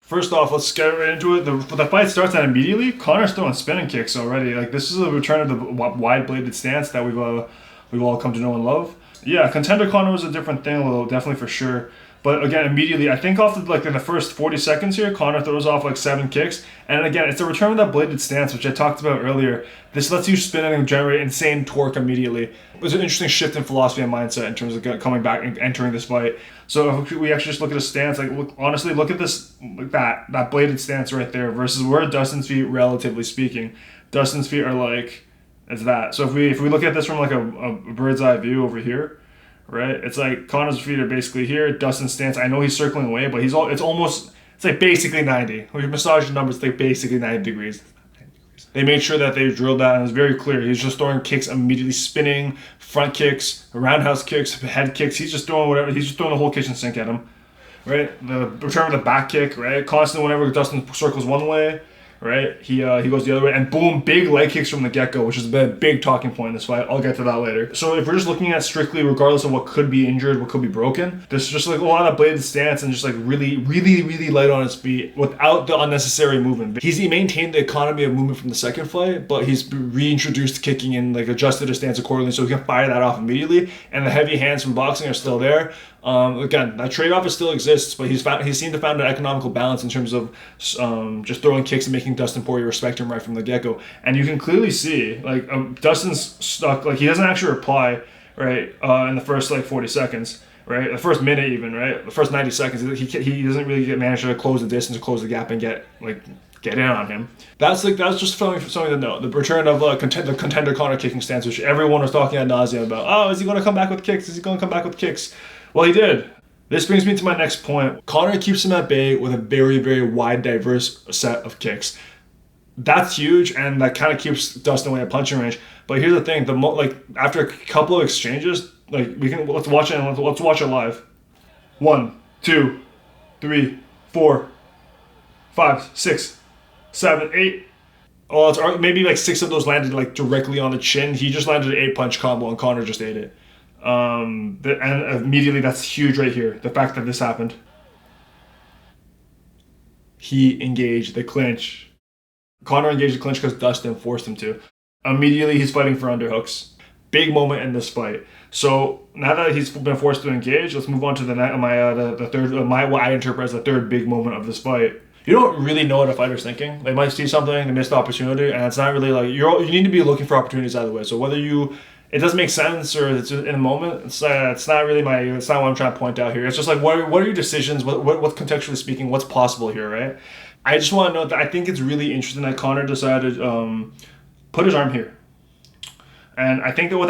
First off, let's get right into it. The fight starts out immediately. Conor's throwing spinning kicks already. Like, this is a return of the wide-bladed stance that we've all come to know and love. Yeah, Contender Conor was a different thing, though, definitely for sure. But again, immediately, I think off the, like in the first 40 seconds here, Conor throws off like 7 kicks. And again, it's a return of that bladed stance, which I talked about earlier. This lets you spin and generate insane torque immediately. It was an interesting shift in philosophy and mindset in terms of coming back and entering this fight. So if we actually just look at his stance, like honestly, look at this, like that bladed stance right there versus where Dustin's feet, relatively speaking. Dustin's feet are like, it's that. So if we look at this from like a bird's eye view over here, right? It's like Conor's feet are basically here. Dustin's stance, I know he's circling away, but it's like basically 90. When you massage the numbers, it's like basically 90 degrees. They made sure that they drilled that, and it was very clear. He's just throwing kicks immediately, spinning, front kicks, roundhouse kicks, head kicks. He's just throwing whatever. He's just throwing the whole kitchen sink at him, right? The return of the back kick, right? Constantly whenever Dustin circles one way, right? He goes the other way, and boom, big leg kicks from the get-go, which has been a big talking point in this fight. I'll get to that later. So if we're just looking at strictly, regardless of what could be injured, what could be broken, there's just like a lot of bladed stance and just like really, really, really light on his feet without the unnecessary movement. He maintained the economy of movement from the second fight, but he's reintroduced kicking and like adjusted his stance accordingly so he can fire that off immediately. And the heavy hands from boxing are still there. Again, that trade-off still exists, but he's seemed to find an economical balance in terms of just throwing kicks and making Dustin Poirier respect him right from the get-go. And you can clearly see, like, Dustin's stuck, like, he doesn't actually reply, right, in the first, like, 40 seconds, right, the first minute even, right, the first 90 seconds, he doesn't really manage to close the distance, close the gap, and get in on him. That's just something to know. The return of the Contender Conor kicking stance, which everyone was talking ad nauseum about. Oh, is he going to come back with kicks? Is he going to come back with kicks? Well, he did. This brings me to my next point. Conor keeps him at bay with a very, very wide, diverse set of kicks. That's huge, and that kind of keeps Dustin away at punching range. But here's the thing: after a couple of exchanges, let's watch it and let's watch it live. 1, 2, 3, 4, 5, 6, 7, 8. Oh, it's maybe like 6 of those landed like directly on the chin. He just landed an 8-punch combo, and Conor just ate it. And immediately that's huge right here. The fact that this happened. He engaged the clinch. Conor engaged the clinch because Dustin forced him to. Immediately he's fighting for underhooks. Big moment in this fight. So now that he's been forced to engage, let's move on to the third, what I interpret as the third big moment of this fight. You don't really know what a fighter's thinking. They might see something, they missed the opportunity, and it's not really like you need to be looking for opportunities either way. So whether it doesn't make sense or it's in a moment, it's not what I'm trying to point out here. It's just like what are your decisions? What contextually speaking, what's possible here, right? I just want to note that I think it's really interesting that Conor decided put his arm here. And I think that what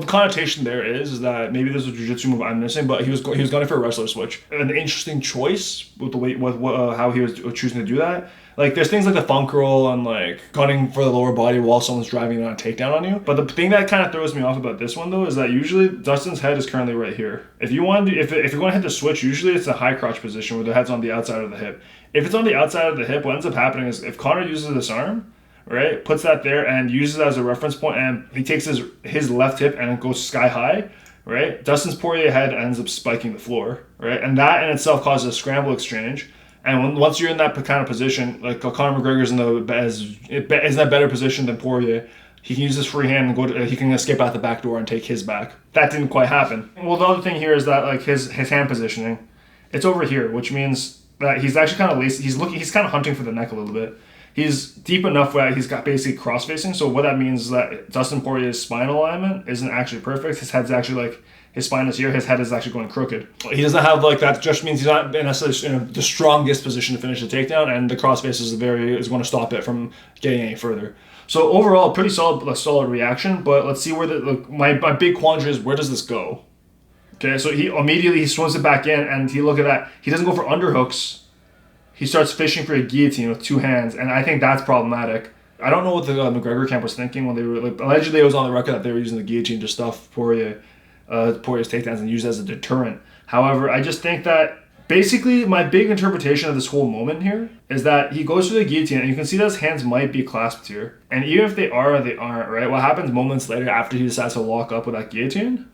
the connotation there is that maybe there's a jiu-jitsu move I'm missing, but he was going for a wrestler switch. An interesting choice with the way how he was choosing to do that. Like there's things like the funk roll and like gunning for the lower body while someone's driving on a takedown on you. But the thing that kind of throws me off about this one though is that usually Dustin's head is currently right here. If you're going to hit the switch, usually it's a high crotch position where the head's on the outside of the hip. If it's on the outside of the hip, what ends up happening is if Conor uses this arm, right, puts that there and uses it as a reference point, and he takes his left hip and it goes sky high, right? Dustin's Poirier head ends up spiking the floor, right? And that in itself causes a scramble exchange. And once you're in that kind of position, like Conor McGregor's in that better position than Poirier, he can use his free hand and he can escape out the back door and take his back. That didn't quite happen. Well, the other thing here is that like his hand positioning, it's over here, which means that he's actually kind of lazy. He's kind of hunting for the neck a little bit. He's deep enough where he's got basically cross-facing. So what that means is that Dustin Poirier's spine alignment isn't actually perfect. His head's actually like, his spine is here, his head is actually going crooked. He doesn't have like that, just means he's not necessarily in the strongest position to finish the takedown, and the cross-face is going to stop it from getting any further. So overall, pretty solid reaction, but let's see where my big quandary is, where does this go? Okay, so he swings it back in, and look at that. He doesn't go for underhooks. He starts fishing for a guillotine with 2 hands, and I think that's problematic. I don't know what the McGregor camp was thinking when they were allegedly it was on the record that they were using the guillotine to stuff Poirier's takedowns and use it as a deterrent. However, I just think that basically my big interpretation of this whole moment here is that he goes for the guillotine, and you can see that his hands might be clasped here. And even if they are or they aren't, right? What happens moments later after he decides to lock up with that guillotine?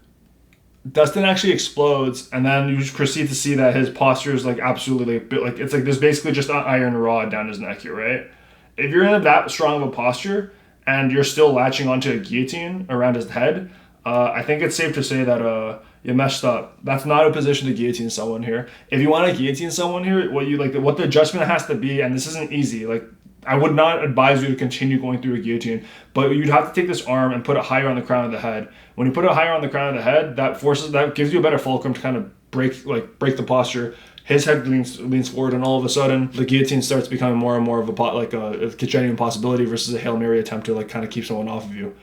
Dustin actually explodes, and then you proceed to see that his posture is like absolutely like it's like there's basically just an iron rod down his neck here, right? If you're in that strong of a posture and you're still latching onto a guillotine around his head, I think it's safe to say that you messed up. That's not a position to guillotine someone here. If you want to guillotine someone here, what the adjustment has to be, and this isn't easy. Like I would not advise you to continue going through a guillotine, but you'd have to take this arm and put it higher on the crown of the head. When you put it higher on the crown of the head, that gives you a better fulcrum to kind of break the posture. His head leans forward, and all of a sudden, the guillotine starts becoming more and more of a genuine possibility versus a Hail Mary attempt to like kind of keep someone off of you.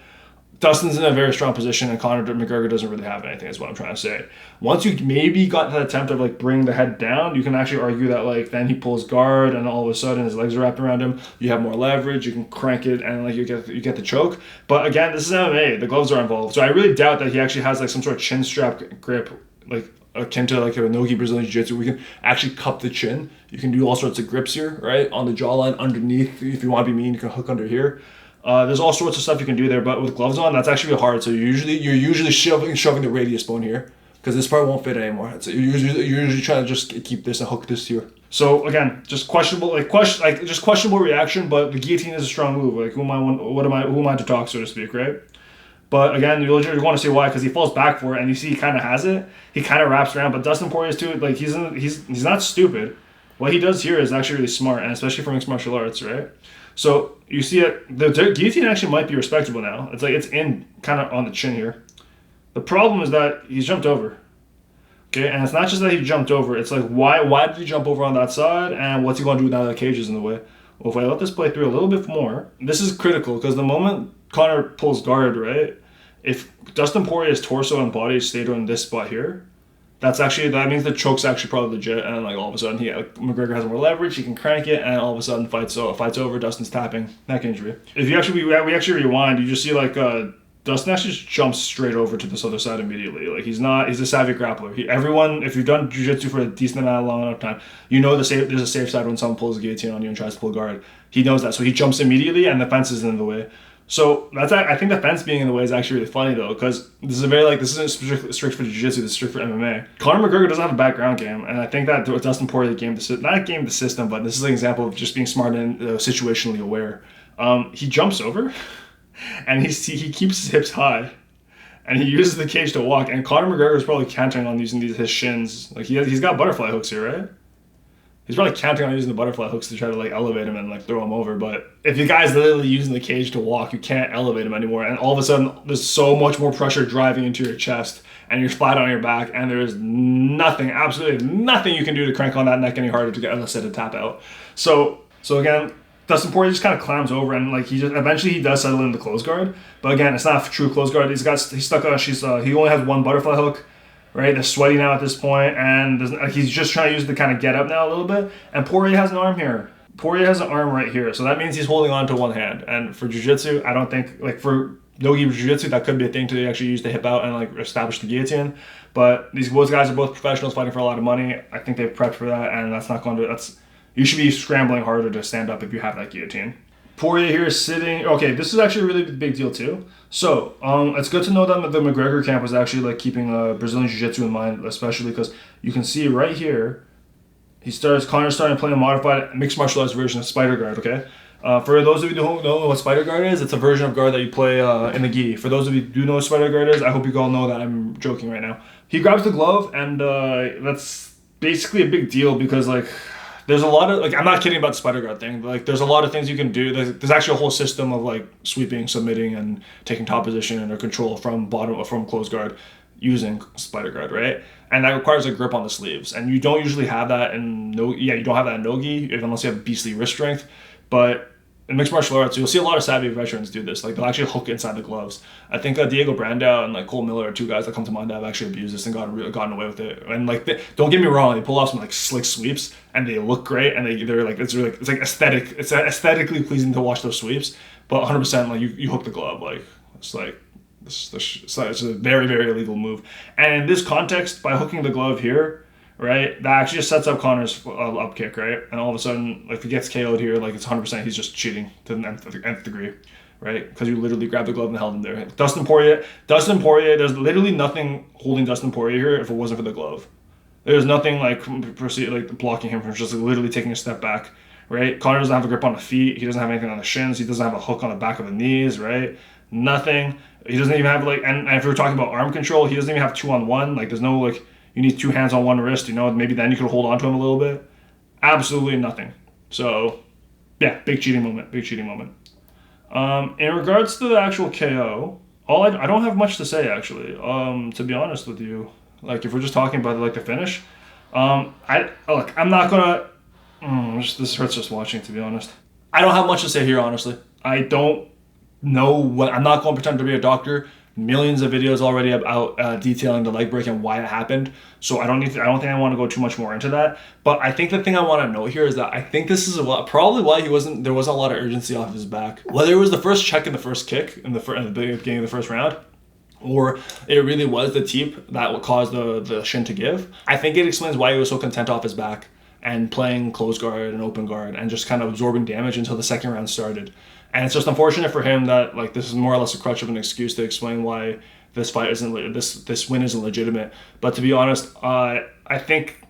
Dustin's in a very strong position, and Conor McGregor doesn't really have anything, is what I'm trying to say. Once you maybe got that attempt of like bringing the head down, you can actually argue that like then he pulls guard, and all of a sudden his legs are wrapped around him. You have more leverage, you can crank it, and like you get the choke. But again, this is MMA. The gloves are involved, so I really doubt that he actually has like some sort of chin strap grip, like akin to like a Nogi Brazilian Jiu-Jitsu. We can actually cup the chin. You can do all sorts of grips here, right on the jawline, underneath. If you want to be mean, you can hook under here. There's all sorts of stuff you can do there, but with gloves on, that's actually hard. So you're usually shoving the radius bone here because this part won't fit anymore. So you're usually trying to just keep this and hook this here. So again, just questionable reaction, but the guillotine is a strong move. Like who am I to talk, so to speak, right? But again, you want to see why, because he falls back for it, and you see he kind of has it. He kind of wraps around, but Dustin Poirier is too like he's not stupid. What he does here is actually really smart, and especially for mixed martial arts, right? So you see it, the guillotine actually might be respectable now. It's like it's in kind of on the chin here. The problem is that he's jumped over. Okay, and it's not just that he jumped over. It's like why did he jump over on that side, and what's he going to do now that the cage is in the way? Well, if I let this play through a little bit more, this is critical because the moment Conor pulls guard, right? If Dustin Poirier's torso and body stayed on this spot here, that means the choke's actually probably legit, and like all of a sudden McGregor has more leverage, he can crank it, and all of a sudden fight's over. Dustin's tapping, neck injury. If you actually we actually rewind, you just see like Dustin actually just jumps straight over to this other side immediately. Like he's a savvy grappler. If you've done jiu-jitsu for a decent amount, long enough time, you know there's a safe side when someone pulls a guillotine on you and tries to pull guard. He knows that, so he jumps immediately, and the fence is in the way. So I think the fence being in the way is actually really funny though, because this isn't strict for jiu-jitsu, this is strict for MMA. Conor McGregor doesn't have a background game, and I think that Dustin Poirier gamed the system, but this is an example of just being smart and situationally aware. He jumps over, and he keeps his hips high, and he uses the cage to walk. And Conor McGregor is probably counting on using his shins. Like he's got butterfly hooks here, right? He's probably counting on using the butterfly hooks to try to like elevate him and like throw him over. But if the guy's literally using the cage to walk, you can't elevate him anymore. And all of a sudden, there's so much more pressure driving into your chest, and you're flat on your back, and there is absolutely nothing you can do to crank on that neck any harder to get a set of tap out. So again, Dustin Poirier just kind of clams over, and like he does settle in the close guard. But again, it's not a true close guard. He only has one butterfly hook. Right, they're sweaty now at this point, and he's just trying to use it to kind of get up now a little bit. And Poirier has an arm here. Poirier has an arm right here, so that means he's holding on to one hand. And for jiu-jitsu, I don't think for Nogi jiu-jitsu that could be a thing to actually use the hip out and like establish the guillotine. But both guys are both professionals fighting for a lot of money. I think they've prepped for that, and you should be scrambling harder to stand up if you have that guillotine. Poirier here is sitting. Okay, this is actually a really big deal too. So, it's good to know that the McGregor camp was actually like keeping Brazilian Jiu-Jitsu in mind, especially because you can see right here, Conor's starting playing a modified mixed martial arts version of Spider Guard. Okay, for those of you who don't know what Spider Guard is, it's a version of guard that you play in the gi. For those of you who do know what Spider Guard is, I hope you all know that I'm joking right now. He grabs the glove, and that's basically a big deal because like. There's a lot of, like, I'm not kidding about the spider guard thing, but, like, there's a lot of things you can do. There's actually a whole system of, like, sweeping, submitting, and taking top position or control from close guard using spider guard, right? And that requires a grip on the sleeves. And you don't usually have that you don't have that in Nogi, unless you have beastly wrist strength. But in mixed martial arts, you'll see a lot of savvy veterans do this. Like, they'll actually hook inside the gloves. I think Diego Brandao and like Cole Miller are two guys that come to mind that have actually abused this and gotten away with it. And like, don't get me wrong, they pull off some like slick sweeps and they look great, and they're like it's like aesthetic. It's aesthetically pleasing to watch those sweeps. But 100%, like you hook the glove, like it's like it's a very, very illegal move. And in this context, by hooking the glove here, right, that actually just sets up Conor's up kick, right? And all of a sudden, like, if he gets KO'd here, like, it's 100% he's just cheating to the nth degree. right? Because you literally grabbed the glove and held him there. Dustin Poirier, there's literally nothing holding Dustin Poirier here if it wasn't for the glove. There's nothing like blocking him from just literally taking a step back, right? Conor doesn't have a grip on the feet. He doesn't have anything on the shins. He doesn't have a hook on the back of the knees, right? Nothing. He doesn't even have like, and if we're talking about arm control, he doesn't even have 2-on-1. Like there's no like, you need 2 hands on one wrist, you know, maybe then you could hold on to him a little bit. Absolutely nothing. So yeah, big cheating moment. In regards to the actual KO, I don't have much to say actually. To be honest with you, like if we're just talking about like the finish, I'm not gonna. This hurts just watching, to be honest. I don't have much to say here, honestly. I don't know what. I'm not going to pretend to be a doctor. Millions of videos already about detailing the leg break and why it happened. So I don't think I want to go too much more into that. But I think the thing I want to note here is that I think this is probably why there wasn't a lot of urgency off his back. Whether it was the first check and the first kick in the beginning of the first round, or it really was the teep that would cause the shin to give, I think it explains why he was so content off his back and playing close guard and open guard and just kind of absorbing damage until the second round started. And it's just unfortunate for him that like this is more or less a crutch of an excuse to explain why this fight isn't this win isn't legitimate. But to be honest, I think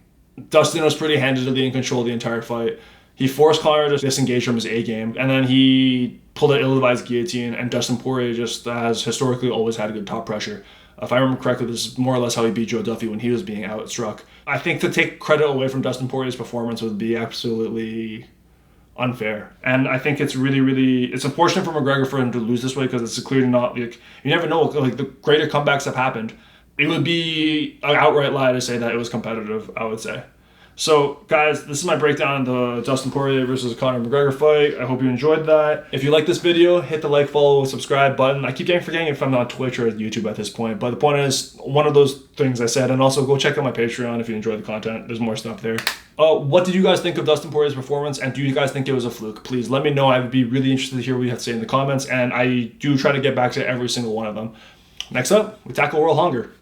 Dustin was pretty handedly in control of the entire fight. He forced Conor to disengage from his A game, and then he pulled an ill-advised guillotine. And Dustin Poirier just has historically always had good top pressure. If I remember correctly, this is more or less how he beat Joe Duffy when he was being outstruck. I think to take credit away from Dustin Poirier's performance would be absolutely unfair. And I think it's really, it's unfortunate for McGregor for him to lose this way because it's clearly not, like, you never know, like the greater comebacks have happened. It would be an outright lie to say that it was competitive, I would say. So, guys, this is my breakdown of the Dustin Poirier versus Conor McGregor fight. I hope you enjoyed that. If you like this video, hit the like, follow, subscribe button. I keep forgetting if I'm on Twitch or YouTube at this point, but the point is, one of those things I said, and also go check out my Patreon if you enjoy the content. There's more stuff there. What did you guys think of Dustin Poirier's performance, and do you guys think it was a fluke? Please let me know. I would be really interested to hear what you have to say in the comments, and I do try to get back to every single one of them. Next up, we tackle world hunger.